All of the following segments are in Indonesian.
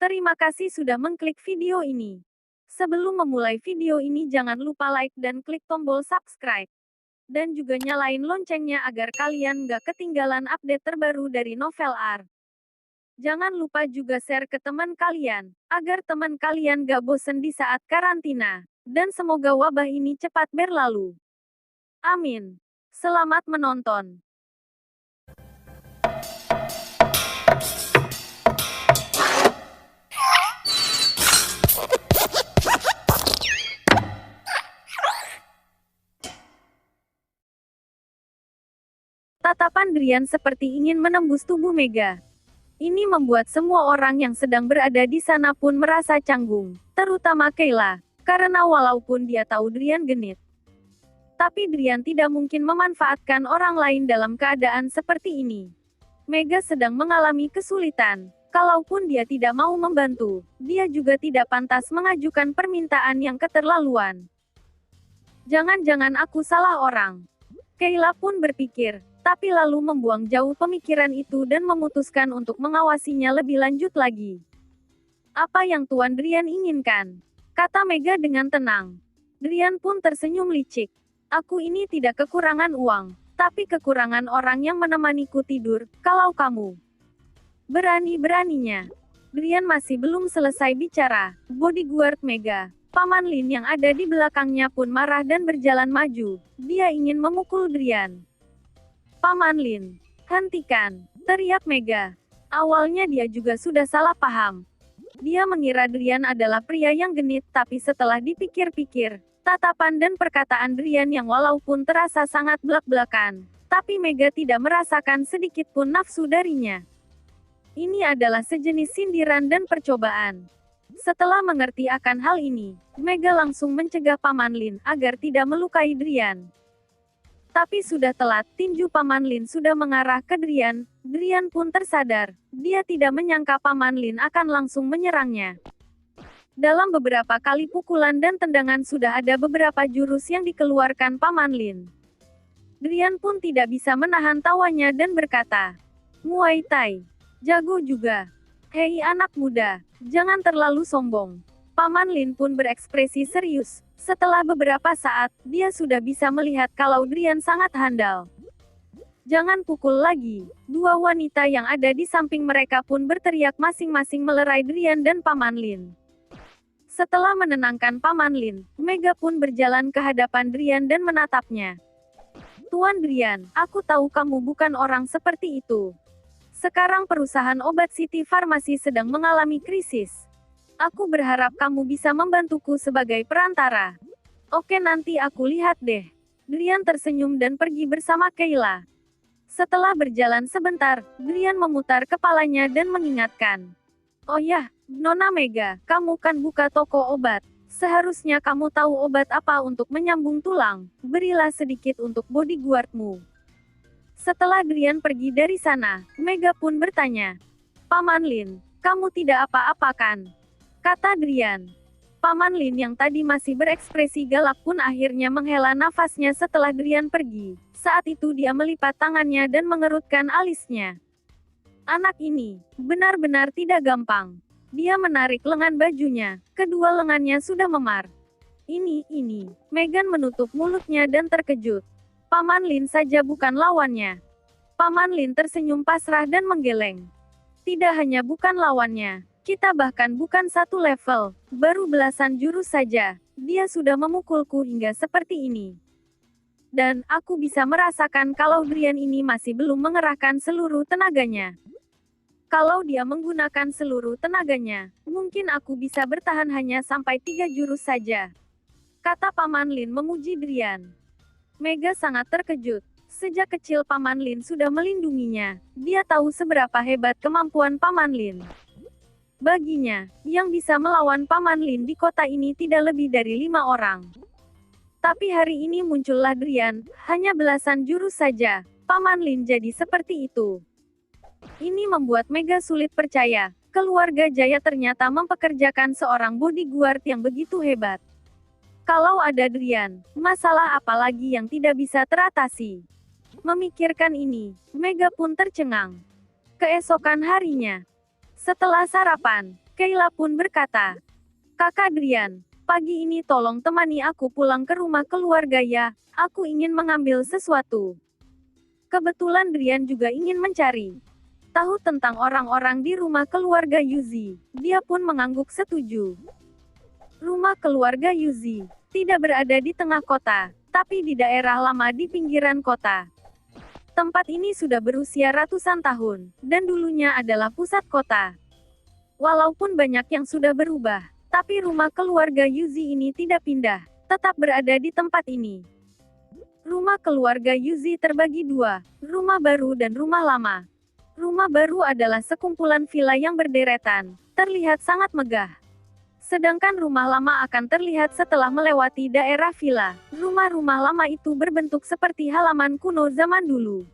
Terima kasih sudah mengklik video ini. Sebelum memulai video ini jangan lupa like dan klik tombol subscribe. Dan juga nyalain loncengnya agar kalian nggak ketinggalan update terbaru dari Novel Art. Jangan lupa juga share ke teman kalian, agar teman kalian gak bosen di saat karantina. Dan semoga wabah ini cepat berlalu. Amin. Selamat menonton. Tatapan Drian seperti ingin menembus tubuh Mega. Ini membuat semua orang yang sedang berada di sana pun merasa canggung, terutama Kayla, karena walaupun dia tahu Drian genit, tapi Drian tidak mungkin memanfaatkan orang lain dalam keadaan seperti ini. Mega sedang mengalami kesulitan. Kalaupun dia tidak mau membantu, dia juga tidak pantas mengajukan permintaan yang keterlaluan. Jangan-jangan aku salah orang. Kayla pun berpikir, tapi lalu membuang jauh pemikiran itu dan memutuskan untuk mengawasinya lebih lanjut lagi. Apa yang Tuan Drian inginkan? Kata Mega dengan tenang. Drian pun tersenyum licik. Aku ini tidak kekurangan uang, tapi kekurangan orang yang menemaniku tidur, kalau kamu berani-beraninya. Drian masih belum selesai bicara, bodyguard Mega, Paman Lin yang ada di belakangnya pun marah dan berjalan maju. Dia ingin memukul Drian. Paman Lin, hentikan, teriak Mega. Awalnya dia juga sudah salah paham. Dia mengira Drian adalah pria yang genit, tapi setelah dipikir-pikir, tatapan dan perkataan Drian yang walaupun terasa sangat belak-belakan, tapi Mega tidak merasakan sedikit pun nafsu darinya. Ini adalah sejenis sindiran dan percobaan. Setelah mengerti akan hal ini, Mega langsung mencegah Paman Lin agar tidak melukai Drian. Tapi sudah telat, tinju Paman Lin sudah mengarah ke Drian. Drian pun tersadar, dia tidak menyangka Paman Lin akan langsung menyerangnya. Dalam beberapa kali pukulan dan tendangan sudah ada beberapa jurus yang dikeluarkan Paman Lin. Drian pun tidak bisa menahan tawanya dan berkata, Muay Thai, jago juga. Hei anak muda, jangan terlalu sombong. Paman Lin pun berekspresi serius. Setelah beberapa saat, dia sudah bisa melihat kalau Drian sangat handal. Jangan pukul lagi. Dua wanita yang ada di samping mereka pun berteriak masing-masing melerai Drian dan Paman Lin. Setelah menenangkan Paman Lin, Mega pun berjalan ke hadapan Drian dan menatapnya. Tuan Drian, aku tahu kamu bukan orang seperti itu. Sekarang perusahaan obat City Farmasi sedang mengalami krisis. Aku berharap kamu bisa membantuku sebagai perantara. Oke, nanti aku lihat deh. Drian tersenyum dan pergi bersama Kayla. Setelah berjalan sebentar, Drian memutar kepalanya dan mengingatkan. Oh ya, Nona Mega, kamu kan buka toko obat. Seharusnya kamu tahu obat apa untuk menyambung tulang. Berilah sedikit untuk bodyguardmu. Setelah Drian pergi dari sana, Mega pun bertanya. Paman Lin, kamu tidak apa-apa kan? Kata Drian. Paman Lin yang tadi masih berekspresi galak pun akhirnya menghela nafasnya setelah Drian pergi. Saat itu dia melipat tangannya dan mengerutkan alisnya. Anak ini, benar-benar tidak gampang. Dia menarik lengan bajunya, kedua lengannya sudah memar. Ini. Megan menutup mulutnya dan terkejut. Paman Lin saja bukan lawannya. Paman Lin tersenyum pasrah dan menggeleng. Tidak hanya bukan lawannya. Kita bahkan bukan satu level, baru belasan jurus saja, dia sudah memukulku hingga seperti ini. Dan, aku bisa merasakan kalau Drian ini masih belum mengerahkan seluruh tenaganya. Kalau dia menggunakan seluruh tenaganya, mungkin aku bisa bertahan hanya sampai 3 jurus saja. Kata Paman Lin memuji Drian. Mega sangat terkejut. Sejak kecil Paman Lin sudah melindunginya, dia tahu seberapa hebat kemampuan Paman Lin. Baginya, yang bisa melawan Paman Lin di kota ini tidak lebih dari 5 orang. Tapi hari ini muncullah Drian, hanya belasan jurus saja, Paman Lin jadi seperti itu. Ini membuat Mega sulit percaya, keluarga Jaya ternyata mempekerjakan seorang bodyguard yang begitu hebat. Kalau ada Drian, masalah apa lagi yang tidak bisa teratasi? Memikirkan ini, Mega pun tercengang. Keesokan harinya, setelah sarapan, Kayla pun berkata, Kakak Drian, pagi ini tolong temani aku pulang ke rumah keluarga ya, aku ingin mengambil sesuatu. Kebetulan Drian juga ingin mencari tahu tentang orang-orang di rumah keluarga Yuzi. Dia pun mengangguk setuju. Rumah keluarga Yuzi tidak berada di tengah kota, tapi di daerah lama di pinggiran kota. Tempat ini sudah berusia ratusan tahun, dan dulunya adalah pusat kota. Walaupun banyak yang sudah berubah, tapi rumah keluarga Yuzi ini tidak pindah, tetap berada di tempat ini. Rumah keluarga Yuzi terbagi dua, rumah baru dan rumah lama. Rumah baru adalah sekumpulan villa yang berderetan, terlihat sangat megah. Sedangkan rumah lama akan terlihat setelah melewati daerah villa. Rumah-rumah lama itu berbentuk seperti halaman kuno zaman dulu.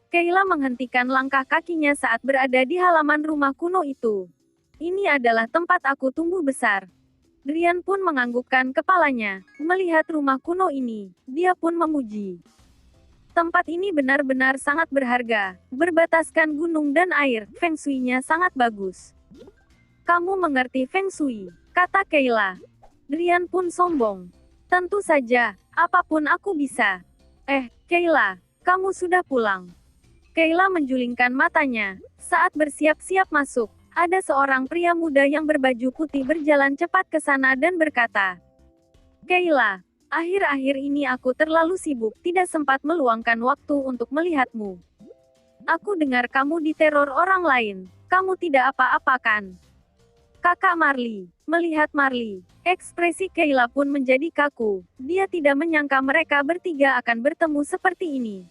Kayla menghentikan langkah kakinya saat berada di halaman rumah kuno itu. Ini adalah tempat aku tumbuh besar. Drian pun menganggukkan kepalanya. Melihat rumah kuno ini, dia pun memuji. Tempat ini benar-benar sangat berharga. Berbataskan gunung dan air, Feng Shui-nya sangat bagus. Kamu mengerti Feng Shui, kata Kayla. Drian pun sombong. Tentu saja, apapun aku bisa. Kayla, kamu sudah pulang. Kayla menjulingkan matanya. Saat bersiap-siap masuk, ada seorang pria muda yang berbaju putih berjalan cepat ke sana dan berkata, Kayla, akhir-akhir ini aku terlalu sibuk, tidak sempat meluangkan waktu untuk melihatmu. Aku dengar kamu diteror orang lain. Kamu tidak apa-apa kan? Kakak Marley. Melihat Marley, ekspresi Kayla pun menjadi kaku. Dia tidak menyangka mereka bertiga akan bertemu seperti ini.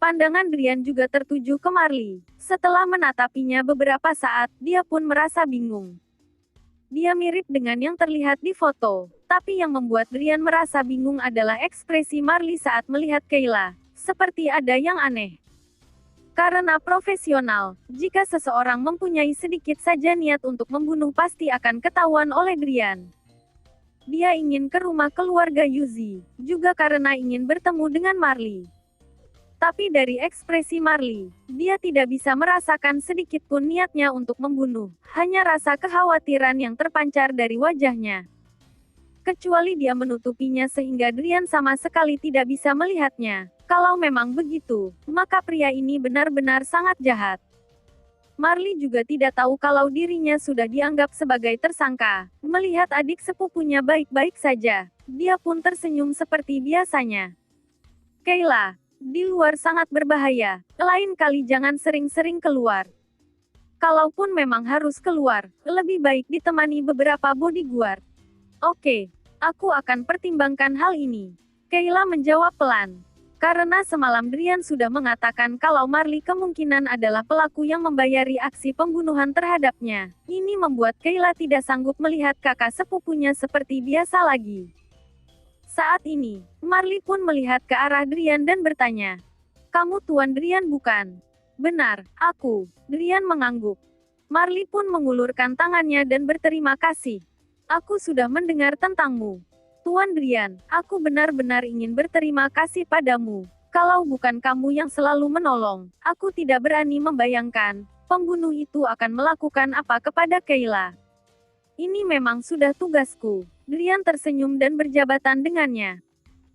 Pandangan Drian juga tertuju ke Marley. Setelah menatapinya beberapa saat, dia pun merasa bingung. Dia mirip dengan yang terlihat di foto, tapi yang membuat Drian merasa bingung adalah ekspresi Marley saat melihat Kayla. Seperti ada yang aneh. Karena profesional, jika seseorang mempunyai sedikit saja niat untuk membunuh pasti akan ketahuan oleh Drian. Dia ingin ke rumah keluarga Yuzi, juga karena ingin bertemu dengan Marley. Tapi dari ekspresi Marley, dia tidak bisa merasakan sedikit pun niatnya untuk membunuh, hanya rasa kekhawatiran yang terpancar dari wajahnya. Kecuali dia menutupinya sehingga Drian sama sekali tidak bisa melihatnya. Kalau memang begitu, maka pria ini benar-benar sangat jahat. Marley juga tidak tahu kalau dirinya sudah dianggap sebagai tersangka. Melihat adik sepupunya baik-baik saja, dia pun tersenyum seperti biasanya. Kayla, di luar sangat berbahaya, lain kali jangan sering-sering keluar. Kalaupun memang harus keluar, lebih baik ditemani beberapa bodyguard. Oke, aku akan pertimbangkan hal ini. Kayla menjawab pelan. Karena semalam Drian sudah mengatakan kalau Marley kemungkinan adalah pelaku yang membayari aksi pembunuhan terhadapnya. Ini membuat Kayla tidak sanggup melihat kakak sepupunya seperti biasa lagi. Saat ini, Marley pun melihat ke arah Drian dan bertanya, Kamu Tuan Drian bukan? Benar, aku. Drian mengangguk. Marley pun mengulurkan tangannya dan berterima kasih. Aku sudah mendengar tentangmu. Tuan Drian, aku benar-benar ingin berterima kasih padamu. Kalau bukan kamu yang selalu menolong, aku tidak berani membayangkan, pembunuh itu akan melakukan apa kepada Kayla. Ini memang sudah tugasku. Drian tersenyum dan berjabatan dengannya.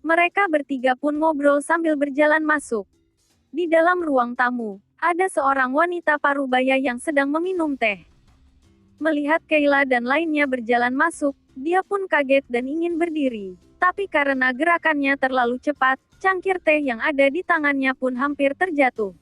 Mereka bertiga pun ngobrol sambil berjalan masuk. Di dalam ruang tamu, ada seorang wanita parubaya yang sedang meminum teh. Melihat Kayla dan lainnya berjalan masuk, dia pun kaget dan ingin berdiri. Tapi karena gerakannya terlalu cepat, cangkir teh yang ada di tangannya pun hampir terjatuh.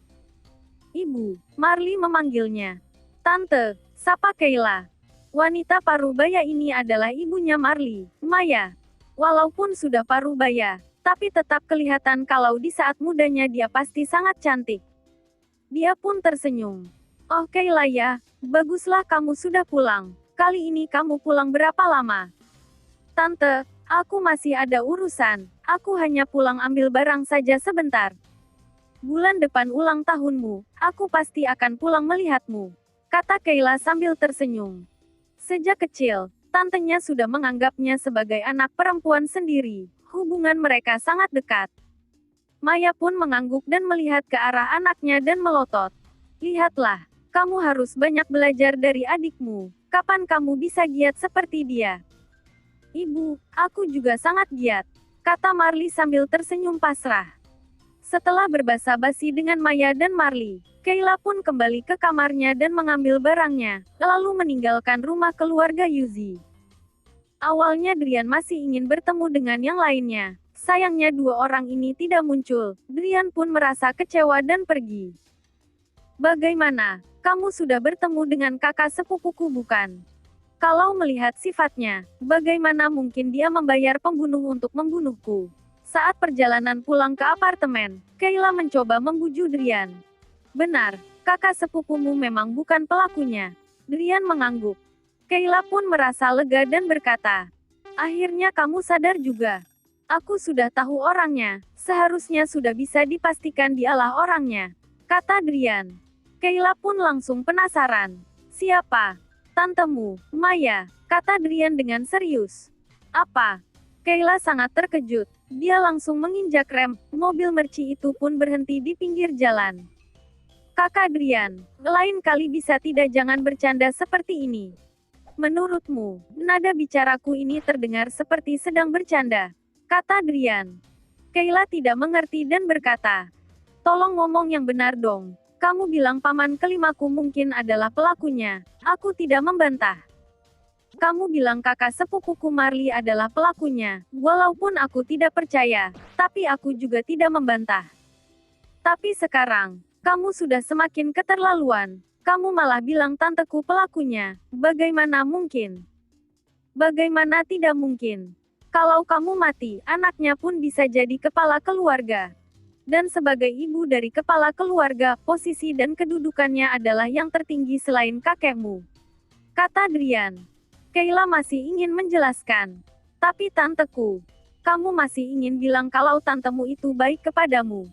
Ibu, Marley memanggilnya. Tante, sapa Kayla. Wanita parubaya ini adalah ibunya Marley, Maya. Walaupun sudah parubaya, tapi tetap kelihatan kalau di saat mudanya dia pasti sangat cantik. Dia pun tersenyum. Oh Kayla ya, baguslah kamu sudah pulang. Kali ini kamu pulang berapa lama? Tante, aku masih ada urusan. Aku hanya pulang ambil barang saja sebentar. Bulan depan ulang tahunmu, aku pasti akan pulang melihatmu. Kata Kayla sambil tersenyum. Sejak kecil, tantenya sudah menganggapnya sebagai anak perempuan sendiri. Hubungan mereka sangat dekat. Maya pun mengangguk dan melihat ke arah anaknya dan melotot. Lihatlah, Kamu harus banyak belajar dari adikmu. Kapan kamu bisa giat seperti dia? Ibu, aku juga sangat giat, kata Marley sambil tersenyum pasrah. Setelah berbasa-basi dengan Maya dan Marley, Kayla pun kembali ke kamarnya dan mengambil barangnya, lalu meninggalkan rumah keluarga Yuzi. Awalnya Drian masih ingin bertemu dengan yang lainnya. Sayangnya dua orang ini tidak muncul. Drian pun merasa kecewa dan pergi. Bagaimana? Kamu sudah bertemu dengan kakak sepupuku bukan? Kalau melihat sifatnya, bagaimana mungkin dia membayar pembunuh untuk membunuhku? Saat perjalanan pulang ke apartemen, Kayla mencoba membujuk Drian. Benar, kakak sepupumu memang bukan pelakunya. Drian mengangguk. Kayla pun merasa lega dan berkata, akhirnya kamu sadar juga. Aku sudah tahu orangnya, seharusnya sudah bisa dipastikan dialah orangnya, kata Drian. Kayla pun langsung penasaran. Siapa? Tantemu, Maya, kata Drian dengan serius. Apa? Kayla sangat terkejut. Dia langsung menginjak rem, mobil merci itu pun berhenti di pinggir jalan. Kakak Drian, lain kali bisa tidak jangan bercanda seperti ini. Menurutmu, nada bicaraku ini terdengar seperti sedang bercanda, kata Drian. Kayla tidak mengerti dan berkata, tolong ngomong yang benar dong. Kamu bilang paman kelimaku mungkin adalah pelakunya. Aku tidak membantah. Kamu bilang kakak sepupuku Marley adalah pelakunya. Walaupun aku tidak percaya, tapi aku juga tidak membantah. Tapi sekarang, kamu sudah semakin keterlaluan. Kamu malah bilang tanteku pelakunya. Bagaimana mungkin? Bagaimana tidak mungkin? Kalau kamu mati, anaknya pun bisa jadi kepala keluarga. Dan sebagai ibu dari kepala keluarga, posisi dan kedudukannya adalah yang tertinggi selain kakekmu, kata Drian. Kayla masih ingin menjelaskan. Tapi tanteku, kamu masih ingin bilang kalau tantemu itu baik kepadamu.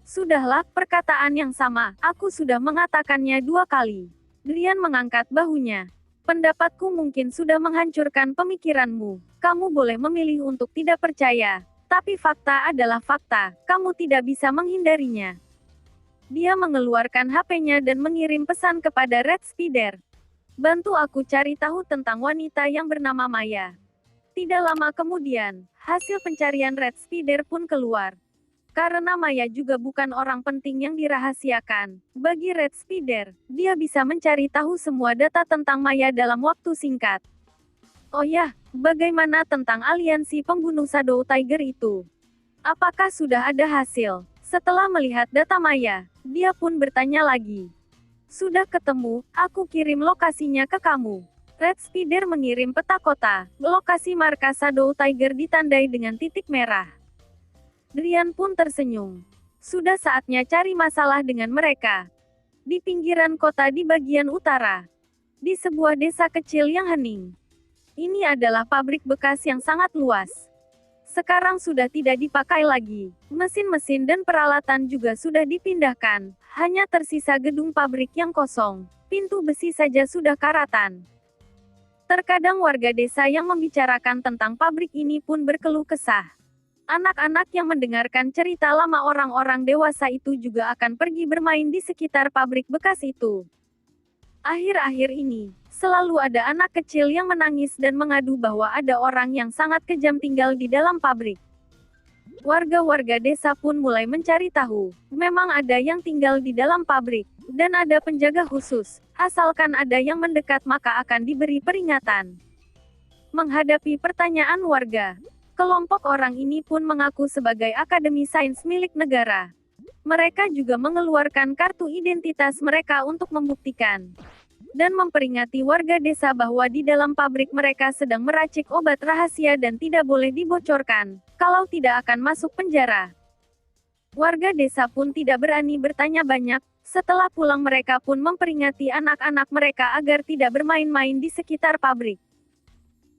Sudahlah, perkataan yang sama, aku sudah mengatakannya 2 kali. Drian mengangkat bahunya. Pendapatku mungkin sudah menghancurkan pemikiranmu. Kamu boleh memilih untuk tidak percaya. Tapi fakta adalah fakta, kamu tidak bisa menghindarinya. Dia mengeluarkan HP-nya dan mengirim pesan kepada Red Spider. Bantu aku cari tahu tentang wanita yang bernama Maya. Tidak lama kemudian, hasil pencarian Red Spider pun keluar. Karena Maya juga bukan orang penting yang dirahasiakan, bagi Red Spider, dia bisa mencari tahu semua data tentang Maya dalam waktu singkat. Oh ya, bagaimana tentang aliansi pembunuh Shadow Tiger itu? Apakah sudah ada hasil? Setelah melihat data Maya, dia pun bertanya lagi. Sudah ketemu, aku kirim lokasinya ke kamu. Red Spider mengirim peta kota. Lokasi markas Shadow Tiger ditandai dengan titik merah. Drian pun tersenyum. Sudah saatnya cari masalah dengan mereka. Di pinggiran kota di bagian utara. Di sebuah desa kecil yang hening. Ini adalah pabrik bekas yang sangat luas. Sekarang sudah tidak dipakai lagi. Mesin-mesin dan peralatan juga sudah dipindahkan. Hanya tersisa gedung pabrik yang kosong. Pintu besi saja sudah karatan. Terkadang warga desa yang membicarakan tentang pabrik ini pun berkeluh kesah. Anak-anak yang mendengarkan cerita lama orang-orang dewasa itu juga akan pergi bermain di sekitar pabrik bekas itu. Akhir-akhir ini, selalu ada anak kecil yang menangis dan mengadu bahwa ada orang yang sangat kejam tinggal di dalam pabrik. Warga-warga desa pun mulai mencari tahu. Memang ada yang tinggal di dalam pabrik, dan ada penjaga khusus. Asalkan ada yang mendekat maka akan diberi peringatan. Menghadapi pertanyaan warga, kelompok orang ini pun mengaku sebagai Akademi Sains milik negara. Mereka juga mengeluarkan kartu identitas mereka untuk membuktikan dan memperingati warga desa bahwa di dalam pabrik mereka sedang meracik obat rahasia dan tidak boleh dibocorkan, kalau tidak akan masuk penjara. Warga desa pun tidak berani bertanya banyak, setelah pulang mereka pun memperingati anak-anak mereka agar tidak bermain-main di sekitar pabrik.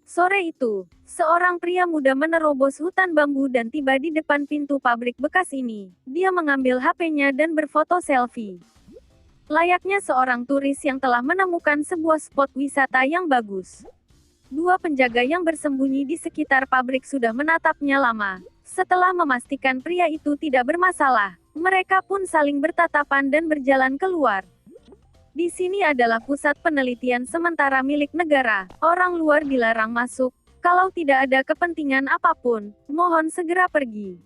Sore itu, seorang pria muda menerobos hutan bambu dan tiba di depan pintu pabrik bekas ini. Dia mengambil HP-nya dan berfoto selfie. Layaknya seorang turis yang telah menemukan sebuah spot wisata yang bagus. Dua penjaga yang bersembunyi di sekitar pabrik sudah menatapnya lama. Setelah memastikan pria itu tidak bermasalah, mereka pun saling bertatapan dan berjalan keluar. Di sini adalah pusat penelitian sementara milik negara. Orang luar dilarang masuk. Kalau tidak ada kepentingan apapun, mohon segera pergi.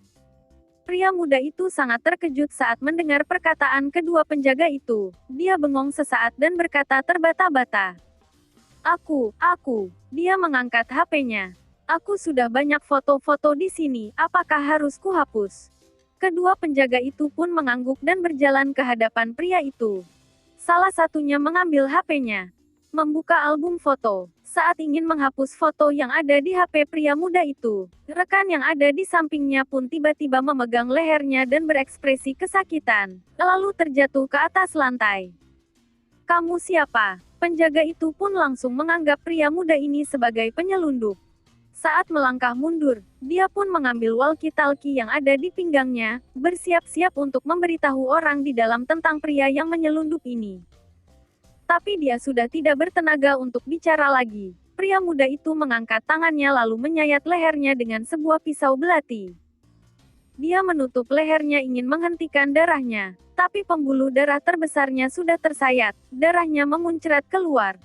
Pria muda itu sangat terkejut saat mendengar perkataan kedua penjaga itu. Dia bengong sesaat dan berkata terbata-bata. Aku. Dia mengangkat HP-nya. Aku sudah banyak foto-foto di sini, apakah harus kuhapus? Kedua penjaga itu pun mengangguk dan berjalan ke hadapan pria itu. Salah satunya mengambil HP-nya. Membuka album foto. Saat ingin menghapus foto yang ada di HP pria muda itu, rekan yang ada di sampingnya pun tiba-tiba memegang lehernya dan berekspresi kesakitan, lalu terjatuh ke atas lantai. Kamu siapa? Penjaga itu pun langsung menganggap pria muda ini sebagai penyelundup. Saat melangkah mundur, dia pun mengambil walkie-talkie yang ada di pinggangnya, bersiap-siap untuk memberitahu orang di dalam tentang pria yang menyelundup ini. Tapi dia sudah tidak bertenaga untuk bicara lagi. Pria muda itu mengangkat tangannya lalu menyayat lehernya dengan sebuah pisau belati. Dia menutup lehernya ingin menghentikan darahnya, tapi pembuluh darah terbesarnya sudah tersayat, darahnya memuncrat keluar.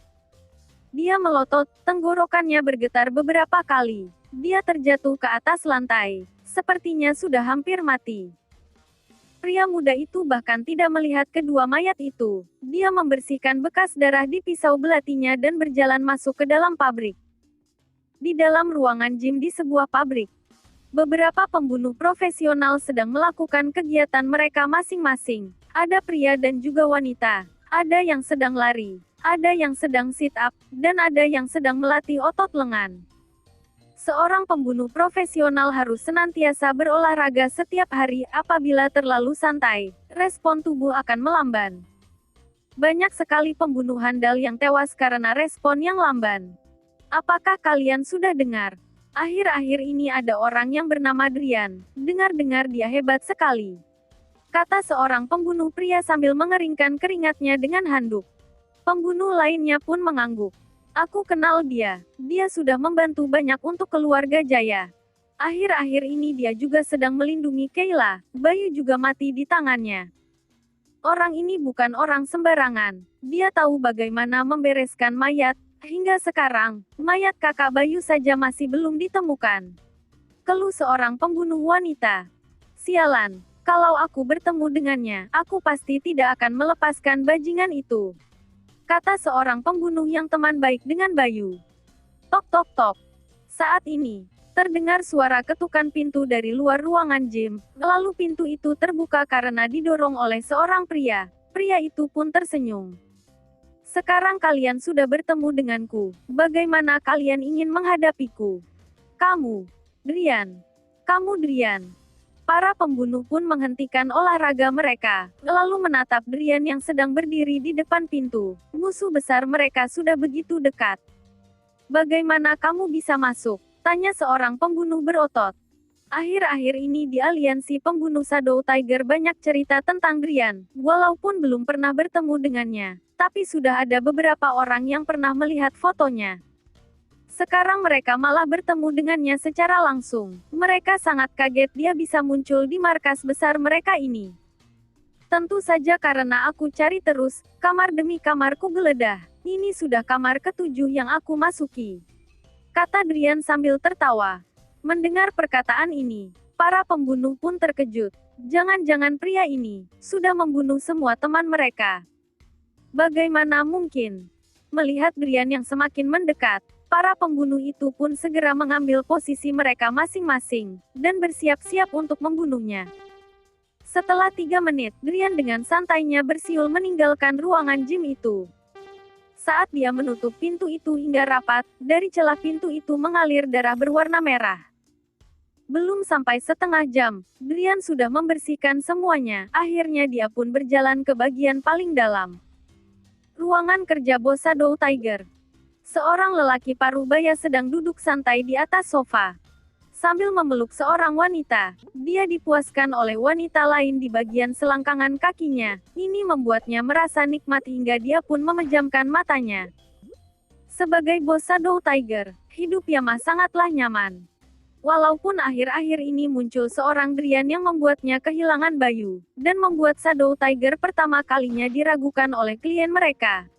Dia melotot, tenggorokannya bergetar beberapa kali. Dia terjatuh ke atas lantai. Sepertinya sudah hampir mati. Pria muda itu bahkan tidak melihat kedua mayat itu. Dia membersihkan bekas darah di pisau belatinya dan berjalan masuk ke dalam pabrik. Di dalam ruangan gym di sebuah pabrik, beberapa pembunuh profesional sedang melakukan kegiatan mereka masing-masing. Ada pria dan juga wanita. Ada yang sedang lari. Ada yang sedang sit-up, dan ada yang sedang melatih otot lengan. Seorang pembunuh profesional harus senantiasa berolahraga setiap hari. Apabila terlalu santai, respon tubuh akan melamban. Banyak sekali pembunuh handal yang tewas karena respon yang lamban. Apakah kalian sudah dengar? Akhir-akhir ini ada orang yang bernama Drian. Dengar-dengar dia hebat sekali, kata seorang pembunuh pria sambil mengeringkan keringatnya dengan handuk. Pembunuh lainnya pun mengangguk. Aku kenal dia. Dia sudah membantu banyak untuk keluarga Jaya. Akhir-akhir ini dia juga sedang melindungi Kayla. Bayu juga mati di tangannya. Orang ini bukan orang sembarangan. Dia tahu bagaimana membereskan mayat. Hingga sekarang, mayat kakak Bayu saja masih belum ditemukan. Keluh seorang pembunuh wanita. Sialan, kalau aku bertemu dengannya, aku pasti tidak akan melepaskan bajingan itu, kata seorang pembunuh yang teman baik dengan Bayu. Tok tok tok. Saat ini, terdengar suara ketukan pintu dari luar ruangan gym, lalu pintu itu terbuka karena didorong oleh seorang pria. Pria itu pun tersenyum. Sekarang kalian sudah bertemu denganku. Bagaimana kalian ingin menghadapiku? Kamu, Drian. Kamu Drian. Para pembunuh pun menghentikan olahraga mereka, lalu menatap Drian yang sedang berdiri di depan pintu. Musuh besar mereka sudah begitu dekat. Bagaimana kamu bisa masuk? Tanya seorang pembunuh berotot. Akhir-akhir ini di aliansi pembunuh Shadow Tiger banyak cerita tentang Drian, walaupun belum pernah bertemu dengannya. Tapi sudah ada beberapa orang yang pernah melihat fotonya. Sekarang mereka malah bertemu dengannya secara langsung. Mereka sangat kaget dia bisa muncul di markas besar mereka ini. Tentu saja karena aku cari terus, kamar demi kamarku geledah. Ini sudah kamar ketujuh yang aku masuki, kata Drian sambil tertawa. Mendengar perkataan ini, para pembunuh pun terkejut. Jangan-jangan pria ini sudah membunuh semua teman mereka. Bagaimana mungkin? Melihat Drian yang semakin mendekat, para pembunuh itu pun segera mengambil posisi mereka masing-masing, dan bersiap-siap untuk membunuhnya. Setelah 3 menit, Drian dengan santainya bersiul meninggalkan ruangan gym itu. Saat dia menutup pintu itu hingga rapat, dari celah pintu itu mengalir darah berwarna merah. Belum sampai setengah jam, Drian sudah membersihkan semuanya. Akhirnya dia pun berjalan ke bagian paling dalam ruangan kerja bos Shadow Tiger. Seorang lelaki paruh baya sedang duduk santai di atas sofa, sambil memeluk seorang wanita. Dia dipuaskan oleh wanita lain di bagian selangkangan kakinya. Ini membuatnya merasa nikmat hingga dia pun memejamkan matanya. Sebagai bos Shadow Tiger, hidup Yama sangatlah nyaman. Walaupun akhir-akhir ini muncul seorang Drian yang membuatnya kehilangan Bayu, dan membuat Shadow Tiger pertama kalinya diragukan oleh klien mereka.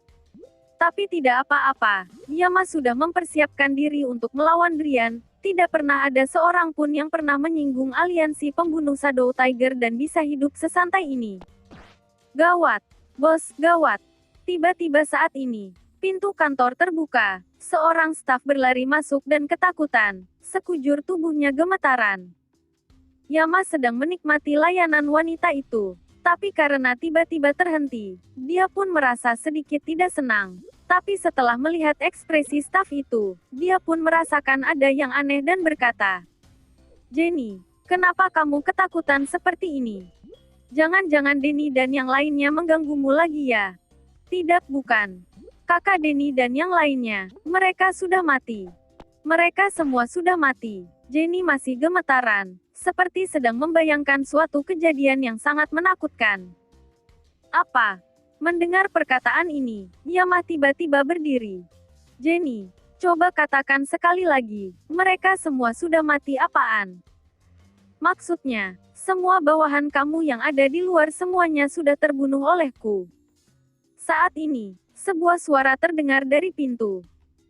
Tapi tidak apa-apa, Yama sudah mempersiapkan diri untuk melawan Drian. Tidak pernah ada seorang pun yang pernah menyinggung aliansi pembunuh Shadow Tiger dan bisa hidup sesantai ini. Gawat, bos, gawat. Tiba-tiba saat ini, pintu kantor terbuka. Seorang staf berlari masuk dan ketakutan. Sekujur tubuhnya gemetaran. Yama sedang menikmati layanan wanita itu. Tapi karena tiba-tiba terhenti, dia pun merasa sedikit tidak senang. Tapi setelah melihat ekspresi staf itu, dia pun merasakan ada yang aneh dan berkata, "Jenny, kenapa kamu ketakutan seperti ini? Jangan-jangan Denny dan yang lainnya mengganggumu lagi ya?" "Tidak, bukan. Kakak Denny dan yang lainnya, mereka sudah mati. Mereka semua sudah mati." Jenny masih gemetaran, seperti sedang membayangkan suatu kejadian yang sangat menakutkan. "Apa?" Mendengar perkataan ini, Yama tiba-tiba berdiri. "Jenny, coba katakan sekali lagi, mereka semua sudah mati apaan? Maksudnya, semua bawahan kamu yang ada di luar semuanya sudah terbunuh olehku." Saat ini, sebuah suara terdengar dari pintu.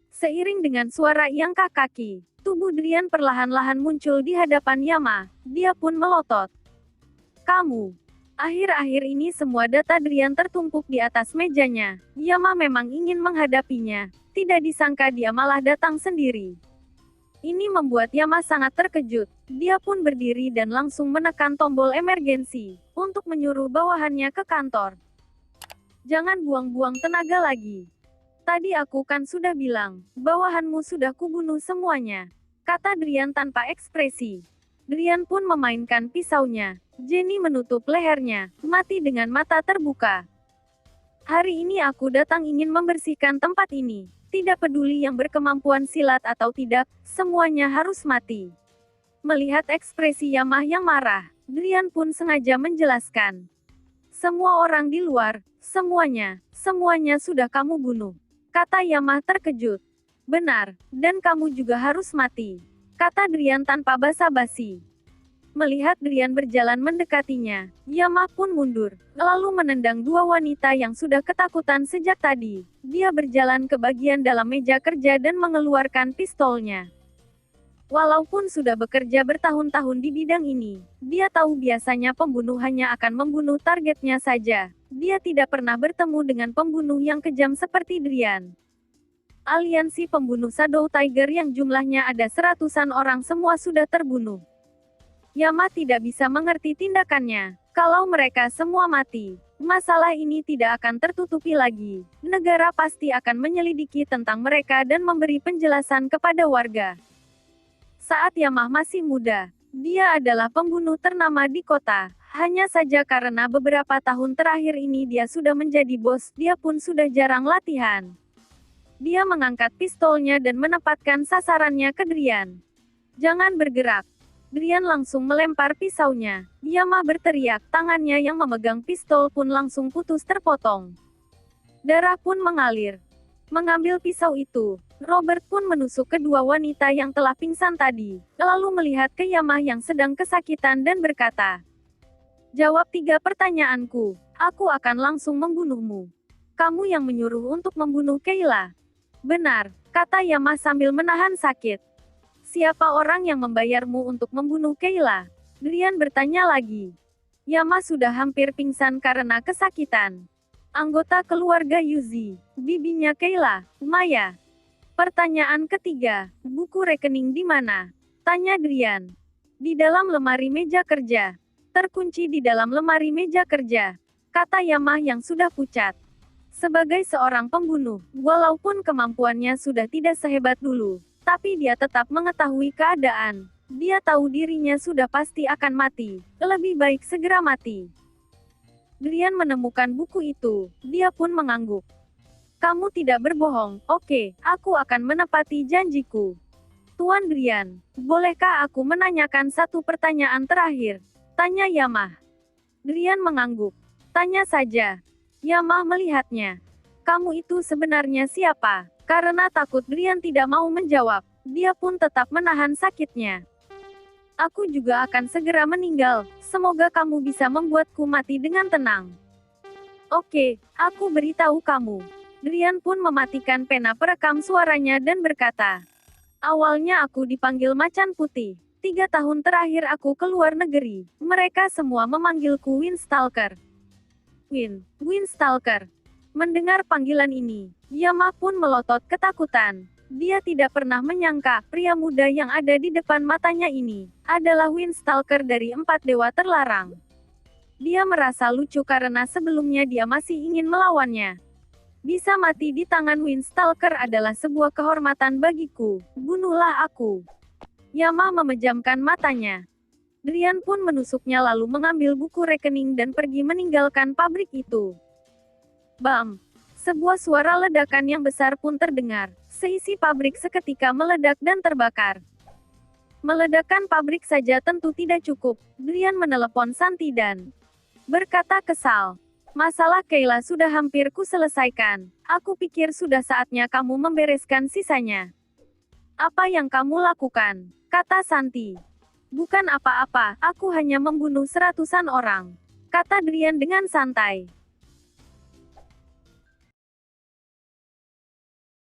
Seiring dengan suara iangkah kaki, tubuh Drian perlahan-lahan muncul di hadapan Yama. Dia pun melotot. "Kamu." Akhir-akhir ini semua data Drian tertumpuk di atas mejanya. Yama memang ingin menghadapinya. Tidak disangka dia malah datang sendiri. Ini membuat Yama sangat terkejut. Dia pun berdiri dan langsung menekan tombol emergensi untuk menyuruh bawahannya ke kantor. "Jangan buang-buang tenaga lagi. Tadi aku kan sudah bilang, bawahanmu sudah kubunuh semuanya," kata Drian tanpa ekspresi. Drian pun memainkan pisaunya. Jenny menutup lehernya, mati dengan mata terbuka. "Hari ini aku datang ingin membersihkan tempat ini. Tidak peduli yang berkemampuan silat atau tidak, semuanya harus mati." Melihat ekspresi Yama yang marah, Drian pun sengaja menjelaskan. "Semua orang di luar, semuanya sudah kamu bunuh," kata Yama terkejut. "Benar, dan kamu juga harus mati," kata Drian tanpa basa-basi. Melihat Drian berjalan mendekatinya, Yama pun mundur, lalu menendang dua wanita yang sudah ketakutan sejak tadi. Dia berjalan ke bagian dalam meja kerja dan mengeluarkan pistolnya. Walaupun sudah bekerja bertahun-tahun di bidang ini, dia tahu biasanya pembunuh hanya akan membunuh targetnya saja. Dia tidak pernah bertemu dengan pembunuh yang kejam seperti Drian. Aliansi pembunuh Shadow Tiger yang jumlahnya ada seratusan orang semua sudah terbunuh. Yama tidak bisa mengerti tindakannya. Kalau mereka semua mati, masalah ini tidak akan tertutupi lagi. Negara pasti akan menyelidiki tentang mereka dan memberi penjelasan kepada warga. Saat Yama masih muda, dia adalah pembunuh ternama di kota. Hanya saja karena beberapa tahun terakhir ini dia sudah menjadi bos, dia pun sudah jarang latihan. Dia mengangkat pistolnya dan menempatkan sasarannya ke Drian. "Jangan bergerak." Drian langsung melempar pisaunya. Yama berteriak, tangannya yang memegang pistol pun langsung putus terpotong. Darah pun mengalir. Mengambil pisau itu, Robert pun menusuk kedua wanita yang telah pingsan tadi, lalu melihat ke Yama yang sedang kesakitan dan berkata, "Jawab 3 pertanyaanku, aku akan langsung membunuhmu." "Kamu yang menyuruh untuk membunuh Kayla?" "Benar," kata Yama sambil menahan sakit. "Siapa orang yang membayarmu untuk membunuh Kayla?" Drian bertanya lagi. Yama sudah hampir pingsan karena kesakitan. "Anggota keluarga Yuzi, bibinya Kayla, Maya." Pertanyaan ketiga, "Buku rekening di mana?" tanya Drian. "Di dalam lemari meja kerja." "Terkunci di dalam lemari meja kerja," kata Yama yang sudah pucat. Sebagai seorang pembunuh, walaupun kemampuannya sudah tidak sehebat dulu, tapi dia tetap mengetahui keadaan. Dia tahu dirinya sudah pasti akan mati. Lebih baik segera mati. Drian menemukan buku itu. Dia pun mengangguk. "Kamu tidak berbohong. Oke, aku akan menepati janjiku." "Tuan Drian, bolehkah aku menanyakan satu pertanyaan terakhir?" tanya Yama. Drian mengangguk. "Tanya saja." Yama melihatnya. "Kamu itu sebenarnya siapa?" Karena takut Drian tidak mau menjawab, dia pun tetap menahan sakitnya. Aku juga akan segera meninggal. Semoga kamu bisa membuatku mati dengan tenang. Oke, aku beritahu kamu. Drian pun mematikan pena perekam suaranya dan berkata, awalnya aku dipanggil Macan Putih. 3 tahun terakhir aku ke luar negeri. Mereka semua memanggilku Windstalker. Windstalker. Mendengar panggilan ini, Yama pun melotot ketakutan. Dia tidak pernah menyangka, pria muda yang ada di depan matanya ini, adalah Windstalker dari 4 dewa terlarang. Dia merasa lucu karena sebelumnya dia masih ingin melawannya. Bisa mati di tangan Windstalker adalah sebuah kehormatan bagiku. Bunuhlah aku. Yama memejamkan matanya. Drian pun menusuknya lalu mengambil buku rekening dan pergi meninggalkan pabrik itu. Bam! Sebuah suara ledakan yang besar pun terdengar. Seisi pabrik seketika meledak dan terbakar. Meledakkan pabrik saja tentu tidak cukup. Drian menelepon Santi dan berkata kesal. Masalah Kayla sudah hampir kuselesaikan. Aku pikir sudah saatnya kamu membereskan sisanya. Apa yang kamu lakukan? Kata Santi. Bukan apa-apa, aku hanya membunuh seratusan orang. Kata Drian dengan santai.